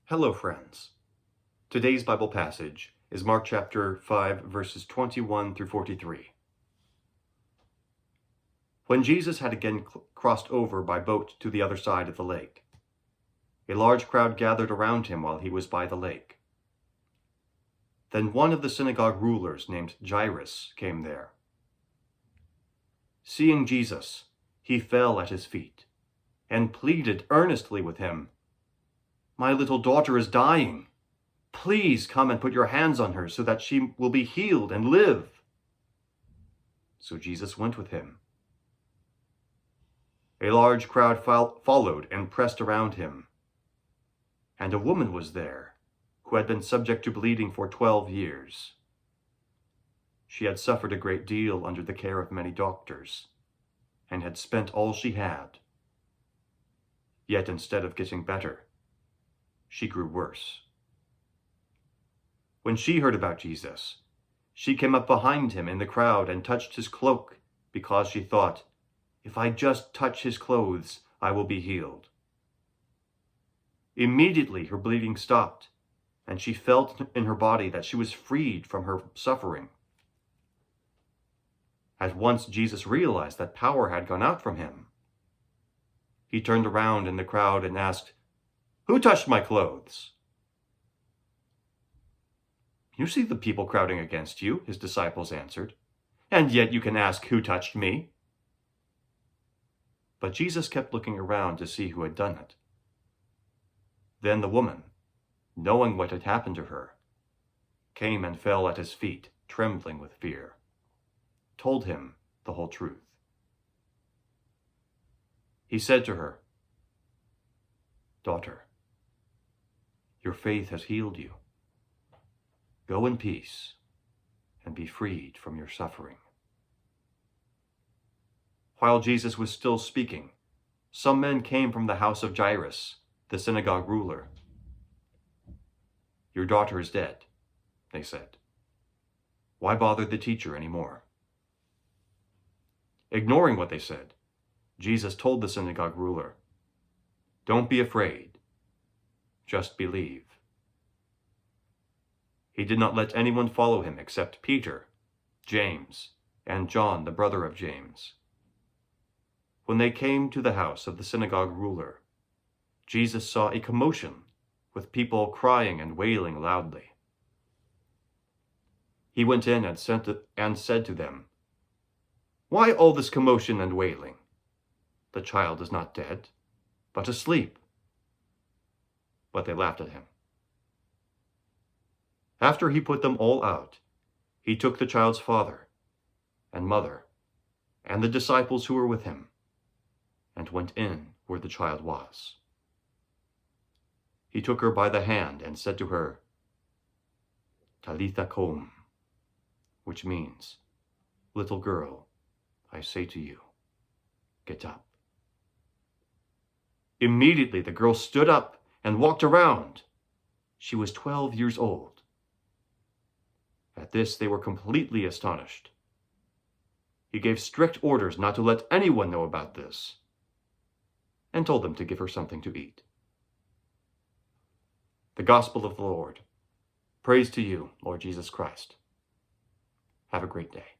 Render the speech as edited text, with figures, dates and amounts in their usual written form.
Hello, friends. Today's Bible passage is Mark chapter 5, verses 21 through 43. When Jesus had again crossed over by boat to the other side of the lake, a large crowd gathered around him while he was by the lake. Then one of the synagogue rulers named Jairus came there. Seeing Jesus, he fell at his feet and pleaded earnestly with him, "My little daughter is dying. Please come and put your hands on her so that she will be healed and live." So Jesus went with him. A large crowd followed and pressed around him. And a woman was there who had been subject to bleeding for 12 years. She had suffered a great deal under the care of many doctors and had spent all she had. Yet instead of getting better, she grew worse. When she heard about Jesus, she came up behind him in the crowd and touched his cloak, because she thought, "If I just touch his clothes, I will be healed." Immediately her bleeding stopped, and she felt in her body that she was freed from her suffering. At once Jesus realized that power had gone out from him. He turned around in the crowd and asked, "Who touched my clothes?" "You see the people crowding against you," his disciples answered, "and yet you can ask, 'Who touched me?'" But Jesus kept looking around to see who had done it. Then the woman, knowing what had happened to her, came and fell at his feet, trembling with fear, told him the whole truth. He said to her, "Daughter, your faith has healed you. Go in peace and be freed from your suffering." While Jesus was still speaking, some men came from the house of Jairus, the synagogue ruler. "Your daughter is dead," they said. "Why bother the teacher anymore?" Ignoring what they said, Jesus told the synagogue ruler, "Don't be afraid, just believe." He did not let anyone follow him except Peter, James, and John, the brother of James. When they came to the house of the synagogue ruler, Jesus saw a commotion with people crying and wailing loudly. He went in and said to them, "Why all this commotion and wailing? The child is not dead, but asleep." But they laughed at him. After he put them all out, he took the child's father and mother and the disciples who were with him and went in where the child was. He took her by the hand and said to her, "Talitha koum," which means, "Little girl, I say to you, get up." Immediately the girl stood up and walked around. She was 12 years old. At this they were completely astonished. He gave strict orders not to let anyone know about this, and told them to give her something to eat. The Gospel of the Lord. Praise to you, Lord Jesus Christ. Have a great day.